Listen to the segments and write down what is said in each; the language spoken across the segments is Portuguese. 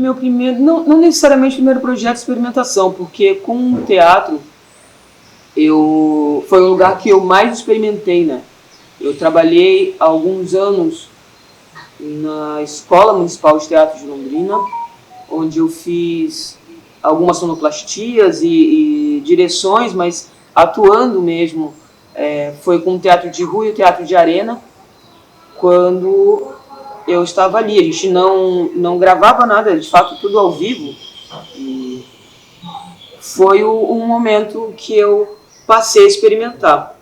meu primeiro, não necessariamente o primeiro projeto de experimentação, porque com o teatro foi o lugar que eu mais experimentei, né? Eu trabalhei há alguns anos na Escola Municipal de Teatro de Londrina, onde eu fiz algumas sonoplastias e direções, mas atuando mesmo foi com o teatro de rua e o teatro de arena, quando eu estava ali. A gente não gravava nada, de fato tudo ao vivo, e foi um momento que eu passei a experimentar.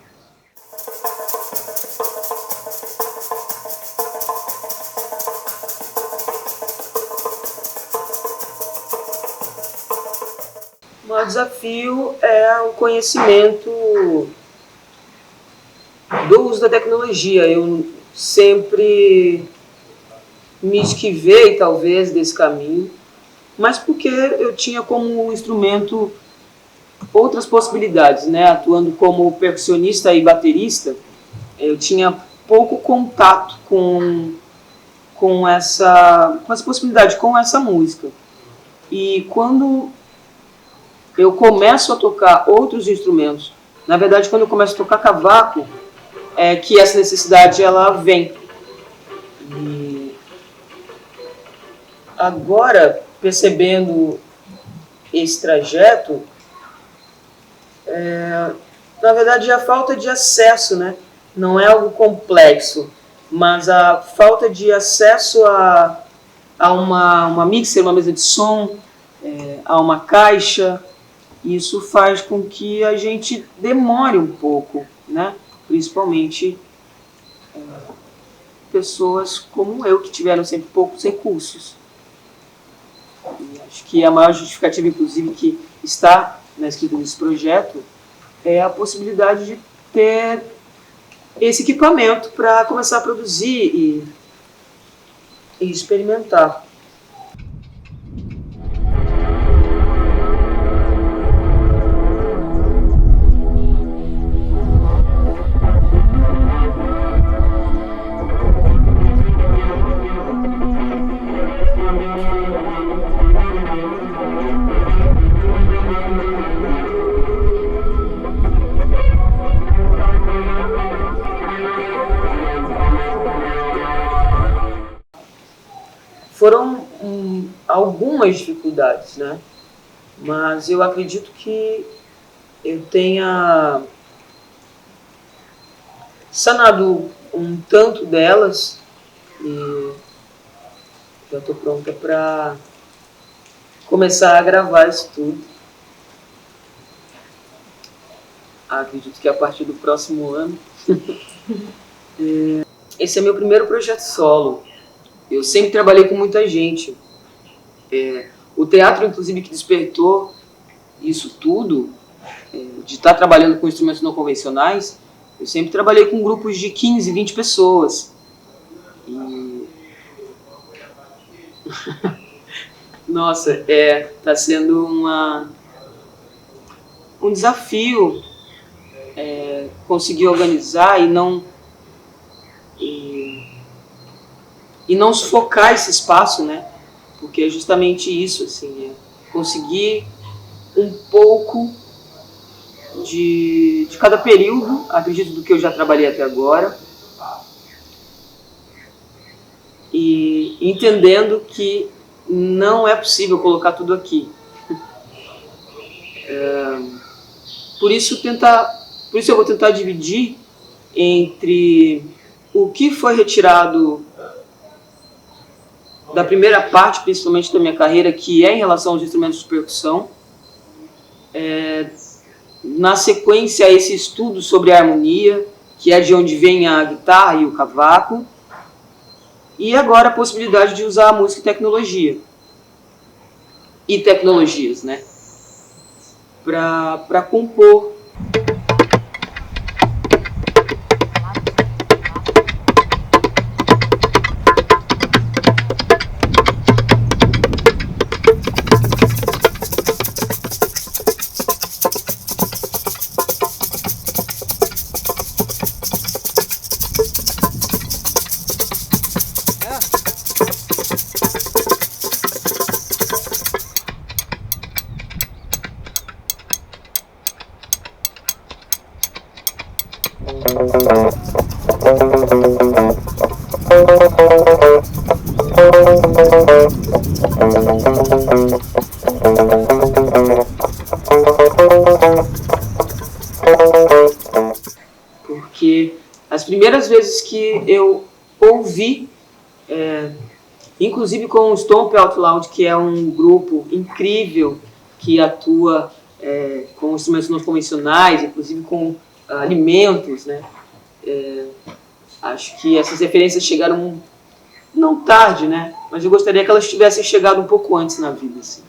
O maior desafio é o conhecimento do uso da tecnologia. Eu sempre me esquivei, talvez, desse caminho, mas porque eu tinha como instrumento outras possibilidades, né? Atuando como percussionista e baterista, eu tinha pouco contato com essa possibilidade, com essa música. E quando eu começo a tocar outros instrumentos, na verdade, quando eu começo a tocar cavaco, é que essa necessidade ela vem. E agora, percebendo esse trajeto, na verdade, a falta de acesso, né? Não é algo complexo, mas a falta de acesso a uma mixer, uma mesa de som, a uma caixa, isso faz com que a gente demore um pouco, né? Principalmente pessoas como eu, que tiveram sempre poucos recursos. E acho que a maior justificativa, inclusive, que está na escrita desse projeto é a possibilidade de ter esse equipamento para começar a produzir e experimentar. Foram algumas dificuldades, né? Mas eu acredito que eu tenha sanado um tanto delas e já estou pronta para começar a gravar isso tudo. Acredito que a partir do próximo ano. Esse é meu primeiro projeto solo. Eu sempre trabalhei com muita gente. O teatro, inclusive, que despertou isso tudo, de estar trabalhando com instrumentos não convencionais, eu sempre trabalhei com grupos de 15, 20 pessoas. E... Nossa, tá sendo um desafio conseguir organizar e não sufocar esse espaço, né? Porque é justamente isso, assim, conseguir um pouco de cada período, acredito, do que eu já trabalhei até agora, e entendendo que não é possível colocar tudo aqui. Por isso eu vou tentar dividir entre o que foi retirado da primeira parte, principalmente da minha carreira, que é em relação aos instrumentos de percussão, na sequência esse estudo sobre a harmonia, que é de onde vem a guitarra e o cavaco, e agora a possibilidade de usar a música e tecnologia, e tecnologias, né, para compor. primeiras vezes que eu ouvi, inclusive com o Stomp Out Loud, que é um grupo incrível que atua com instrumentos não convencionais, inclusive com alimentos, né? Acho que essas referências chegaram não tarde, né? Mas eu gostaria que elas tivessem chegado um pouco antes na vida, assim.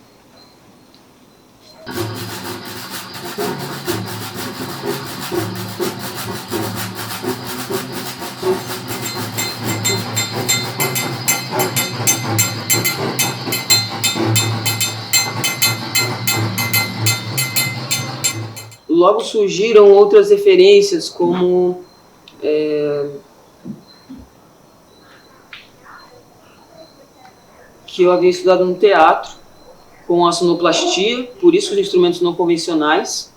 Logo surgiram outras referências, como que eu havia estudado no teatro, com a sonoplastia, por isso os instrumentos não convencionais.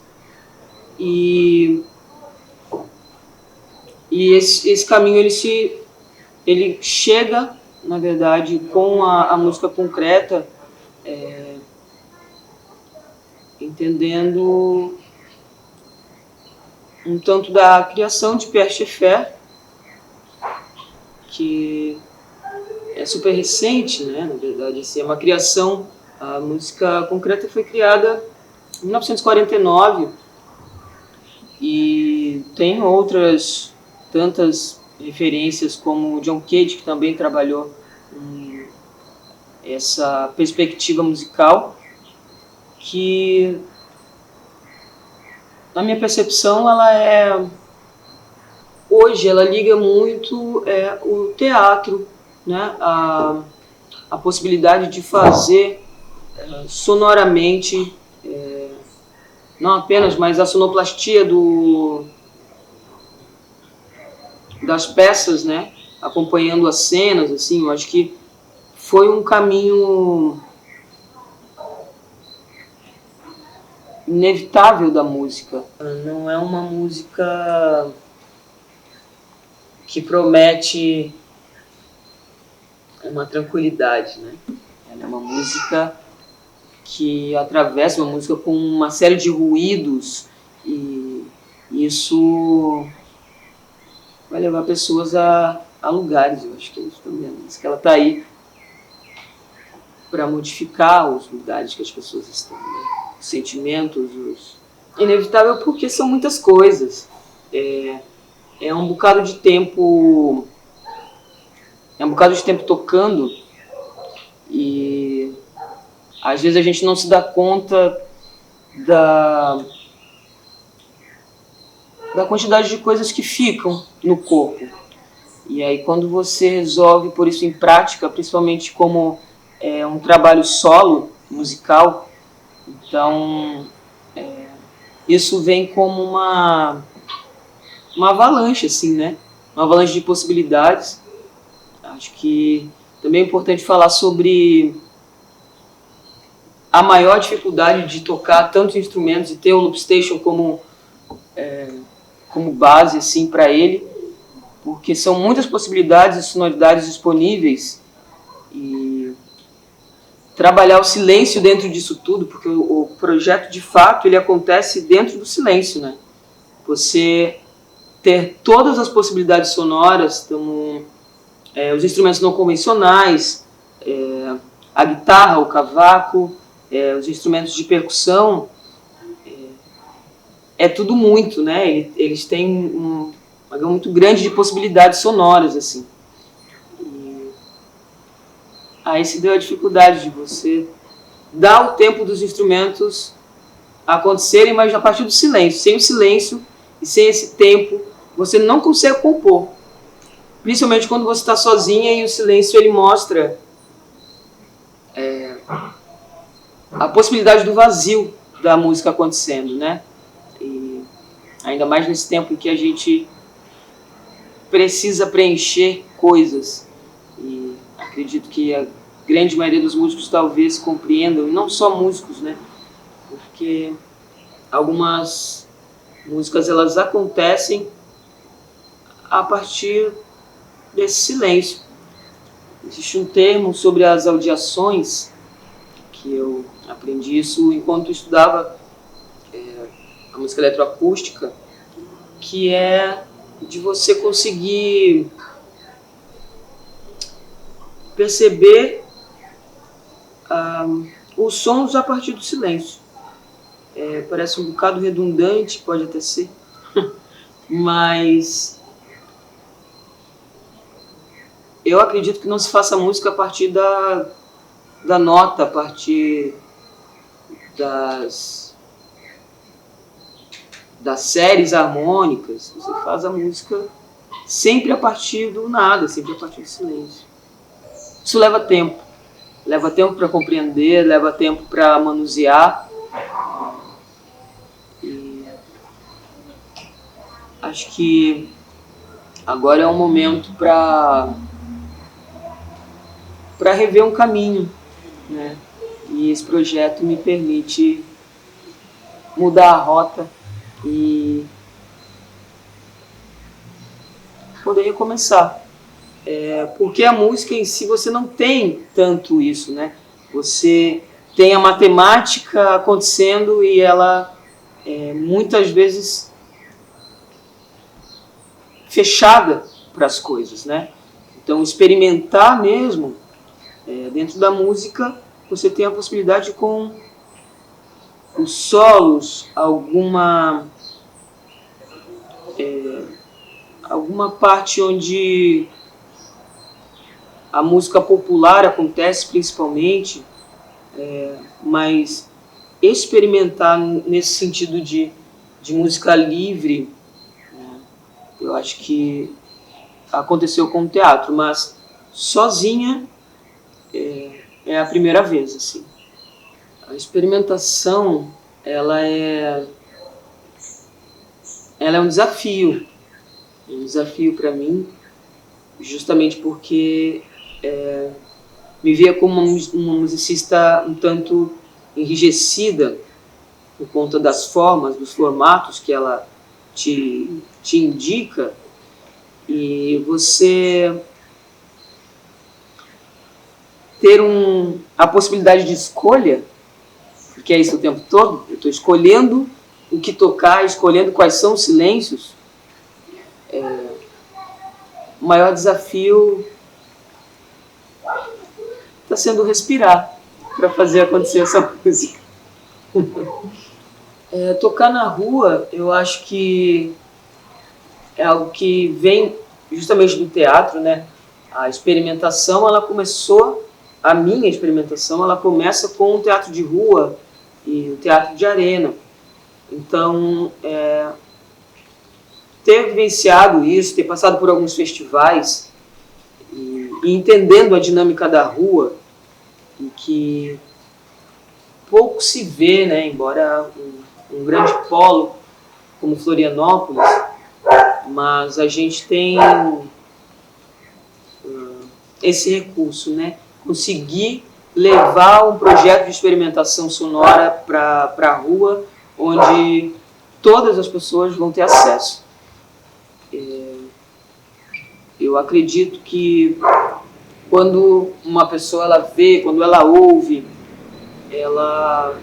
E esse caminho ele chega, na verdade, com a música concreta, entendendo um tanto da criação de Pierre Schaeffer, que é super recente, né? Na verdade, assim, é uma criação. A música concreta foi criada em 1949 e tem outras tantas referências, como o John Cage, que também trabalhou essa perspectiva musical, que, na minha percepção, hoje ela liga muito o teatro, né? A possibilidade de fazer sonoramente, não apenas, mas a sonoplastia das peças, né? Acompanhando as cenas, assim, eu acho que foi um caminho inevitável da música. Não é uma música que promete uma tranquilidade, né? Ela é uma música que atravessa, uma música com uma série de ruídos, e isso vai levar pessoas a lugares. Eu acho que é isso também. Que ela está aí para modificar os lugares que as pessoas estão, né? Os sentimentos, inevitável, porque são muitas coisas. É um bocado de tempo tocando, e às vezes a gente não se dá conta da quantidade de coisas que ficam no corpo. E aí, quando você resolve pôr isso em prática, principalmente como um trabalho solo musical, então isso vem como uma avalanche, assim, né? Uma avalanche de possibilidades. Acho que também é importante falar sobre a maior dificuldade de tocar tantos instrumentos e ter o Loopstation como base, assim, para ele, porque são muitas possibilidades e sonoridades disponíveis, e trabalhar o silêncio dentro disso tudo, porque o projeto, de fato, ele acontece dentro do silêncio, né? Você ter todas as possibilidades sonoras, como os instrumentos não convencionais, a guitarra, o cavaco, os instrumentos de percussão, tudo muito, né? Eles têm uma gama muito grande de possibilidades sonoras, assim. E aí se deu a dificuldade de você dar o tempo dos instrumentos acontecerem, mas a partir do silêncio. Sem o silêncio e sem esse tempo, você não consegue compor. Principalmente quando você está sozinha e o silêncio ele mostra a possibilidade do vazio da música acontecendo, né? E ainda mais nesse tempo em que a gente precisa preencher coisas. E acredito que a grande maioria dos músicos talvez compreendam, e não só músicos, né? Porque algumas músicas elas acontecem a partir desse silêncio. Existe um termo sobre as audiações, que eu aprendi isso enquanto estudava a música eletroacústica, que é de você conseguir perceber os sons a partir do silêncio. Parece um bocado redundante, pode até ser, mas eu acredito que não se faça música a partir da nota, a partir das séries harmônicas. Você faz a música sempre a partir do nada, sempre a partir do silêncio. Isso leva tempo para compreender, leva tempo para manusear. E acho que agora é um momento para rever um caminho, né? E esse projeto me permite mudar a rota e poder recomeçar. Porque a música em si você não tem tanto isso, né? Você tem a matemática acontecendo e ela muitas vezes fechada para as coisas, né? Então experimentar mesmo dentro da música, você tem a possibilidade com os solos, alguma parte onde a música popular acontece principalmente, mas experimentar nesse sentido de música livre, né, eu acho que aconteceu com o teatro, mas sozinha é a primeira vez, assim. A experimentação, ela é um desafio para mim, justamente porque me via como uma musicista um tanto enrijecida por conta das formas, dos formatos que ela te indica, e você ter a possibilidade de escolha, porque é isso o tempo todo, eu estou escolhendo o que tocar, escolhendo quais são os silêncios. O maior desafio está sendo respirar para fazer acontecer essa música. Tocar na rua, eu acho que é algo que vem justamente do teatro, né? A experimentação, a minha experimentação, ela começa com o teatro de rua e o teatro de arena. Então, ter vivenciado isso, ter passado por alguns festivais e entendendo a dinâmica da rua, em que pouco se vê, né, embora um grande polo como Florianópolis, mas a gente tem esse recurso, né, conseguir levar um projeto de experimentação sonora para a rua, onde todas as pessoas vão ter acesso. Eu acredito que quando uma pessoa ela vê, quando ela ouve, ela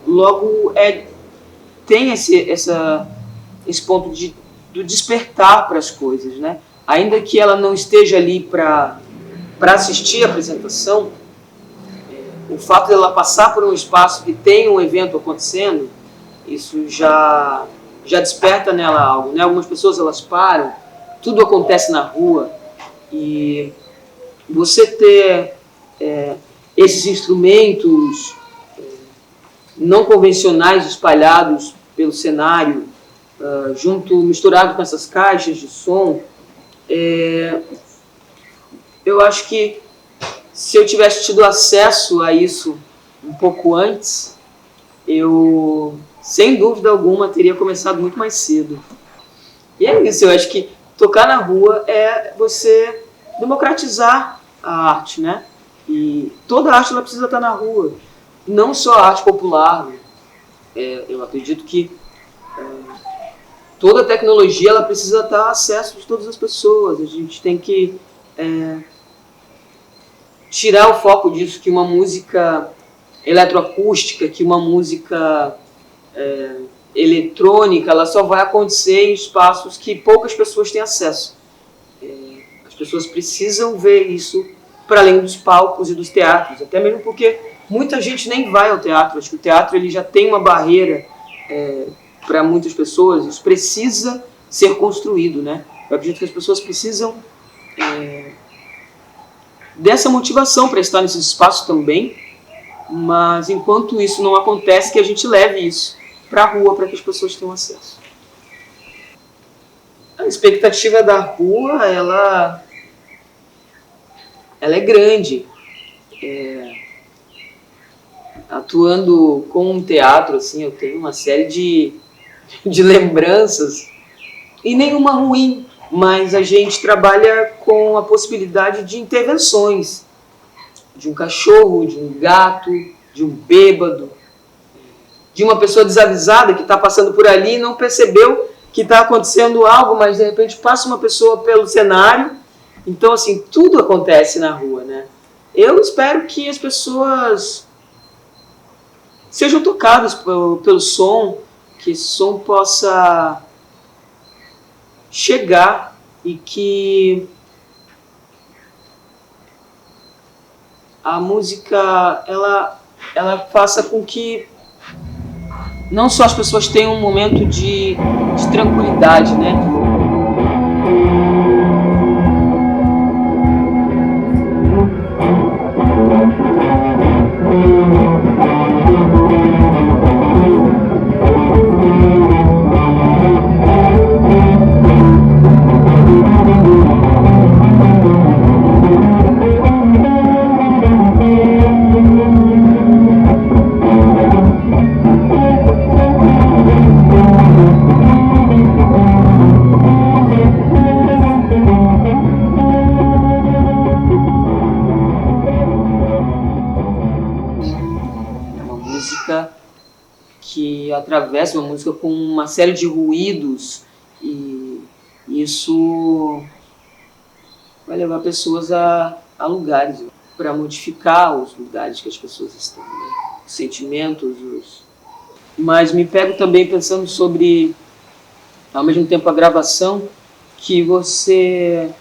logo tem esse ponto do despertar para as coisas, né? Ainda que ela não esteja ali para assistir a apresentação, o fato dela passar por um espaço que tem um evento acontecendo, isso já desperta nela algo, né? Algumas pessoas elas param, tudo acontece na rua, e você ter esses instrumentos não convencionais espalhados pelo cenário, misturado com essas caixas de som, eu acho que se eu tivesse tido acesso a isso um pouco antes, eu, sem dúvida alguma, teria começado muito mais cedo. E é isso, eu acho que tocar na rua é você democratizar a arte, né? E toda arte ela precisa estar na rua, não só a arte popular. Eu acredito que toda tecnologia ela precisa estar ao acesso de todas as pessoas. A gente tem que tirar o foco disso, que uma música eletroacústica, que uma música eletrônica, ela só vai acontecer em espaços que poucas pessoas têm acesso. As pessoas precisam ver isso para além dos palcos e dos teatros, até mesmo porque muita gente nem vai ao teatro. Acho que o teatro ele já tem uma barreira para muitas pessoas. Isso precisa ser construído, né? Eu acredito que as pessoas precisam dessa motivação para estar nesses espaços também, mas enquanto isso não acontece, que a gente leve isso para a rua para que as pessoas tenham acesso. A expectativa da rua, ela é grande. Atuando com um teatro, assim, eu tenho uma série de lembranças, e nenhuma ruim, mas a gente trabalha com a possibilidade de intervenções, de um cachorro, de um gato, de um bêbado, de uma pessoa desavisada que está passando por ali e não percebeu que está acontecendo algo, mas de repente passa uma pessoa pelo cenário. Então, assim, tudo acontece na rua, né? Eu espero que as pessoas sejam tocadas pelo som, que esse som possa chegar e que a música ela faça com que não só as pessoas tenham um momento de tranquilidade, né? Que atravessa uma música com uma série de ruídos, e isso vai levar pessoas a lugares, para modificar os lugares que as pessoas estão, né? Os sentimentos. Mas me pego também pensando sobre, ao mesmo tempo, a gravação, que você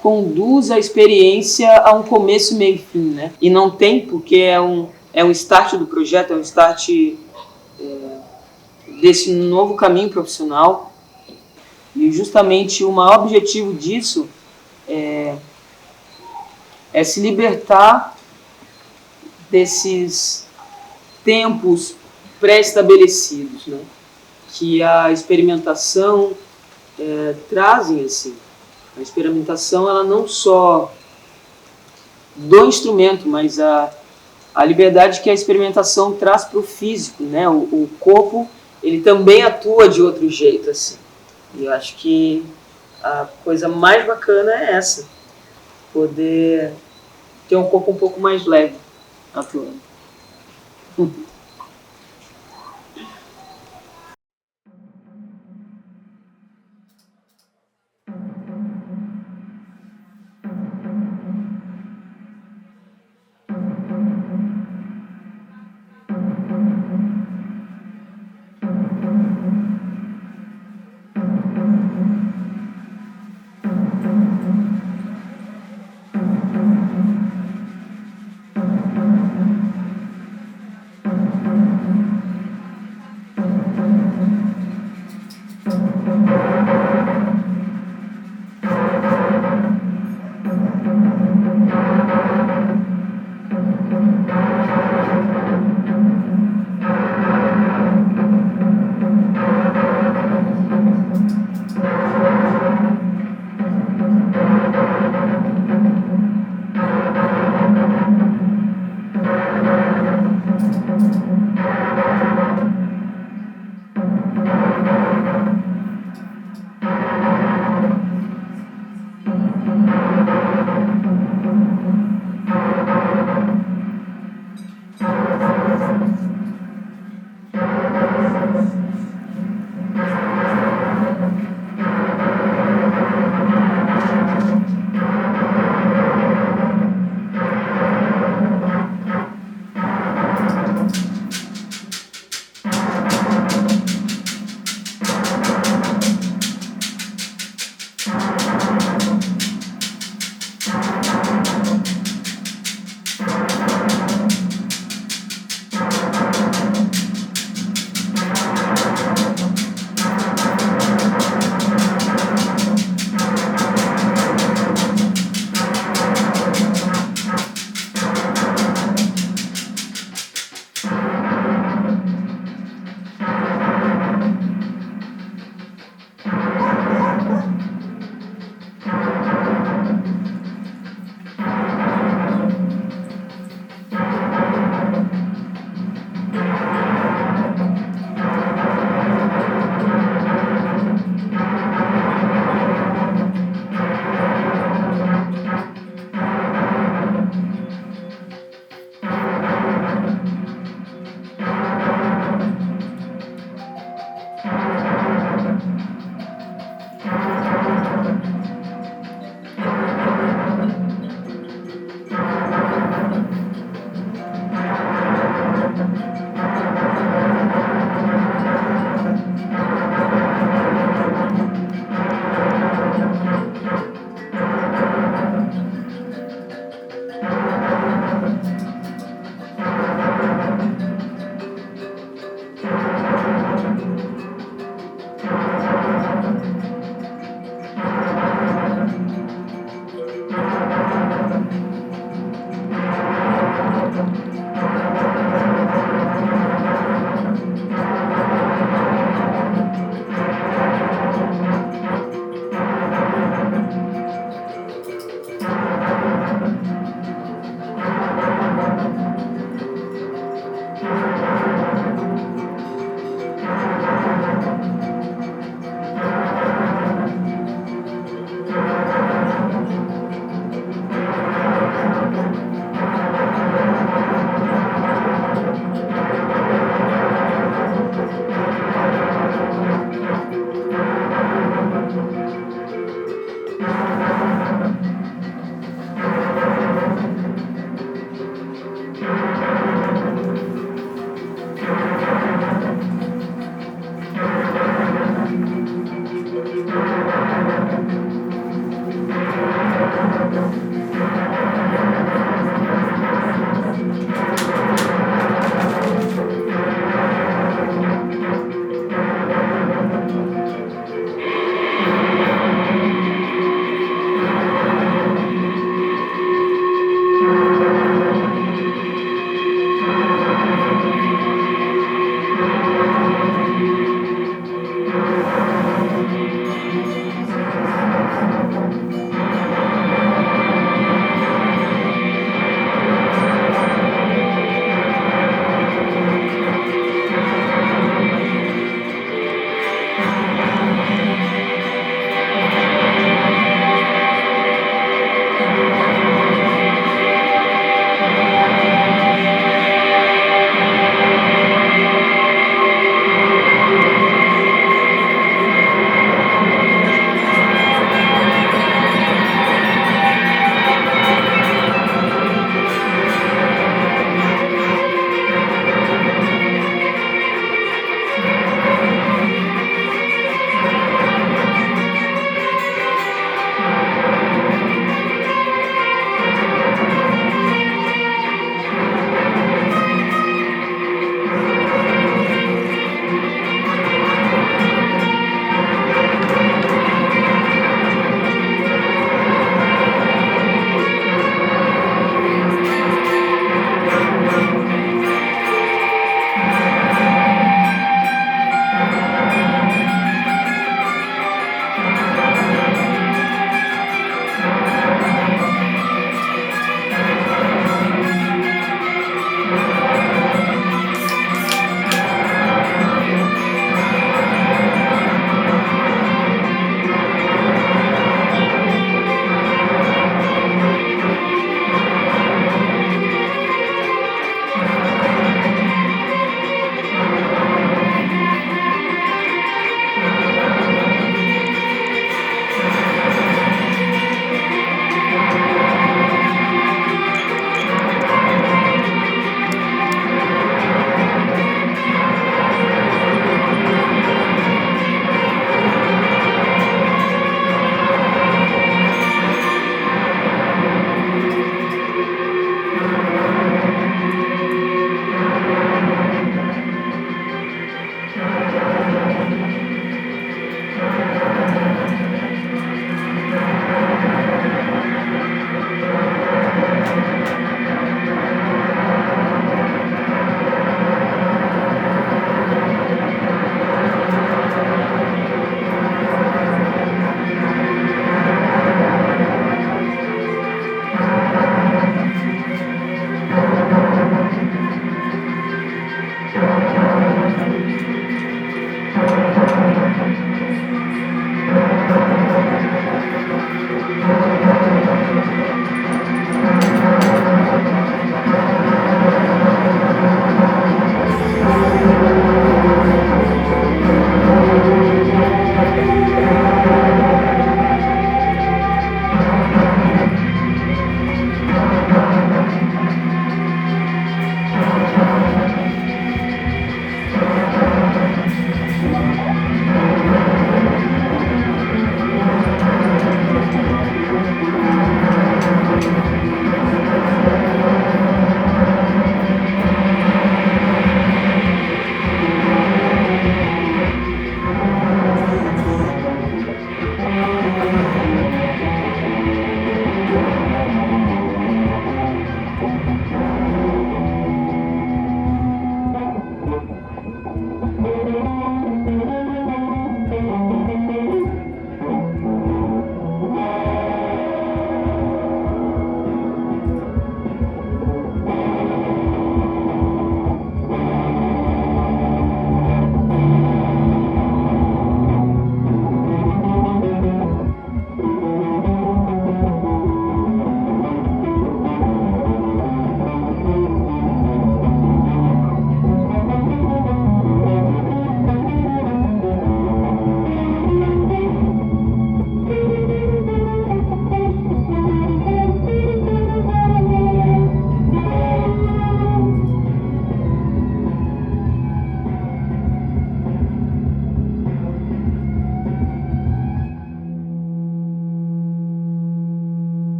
conduz a experiência a um começo, meio e fim, né? E não tem, porque é um start do projeto, é um start desse novo caminho profissional. E justamente o maior objetivo disso é se libertar desses tempos pré-estabelecidos, né? Que a experimentação trazem, assim. A experimentação, ela não só do instrumento, mas a liberdade que a experimentação traz para o físico, né? O corpo, ele também atua de outro jeito, assim. E eu acho que a coisa mais bacana é essa, poder ter um corpo um pouco mais leve atuando.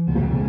Música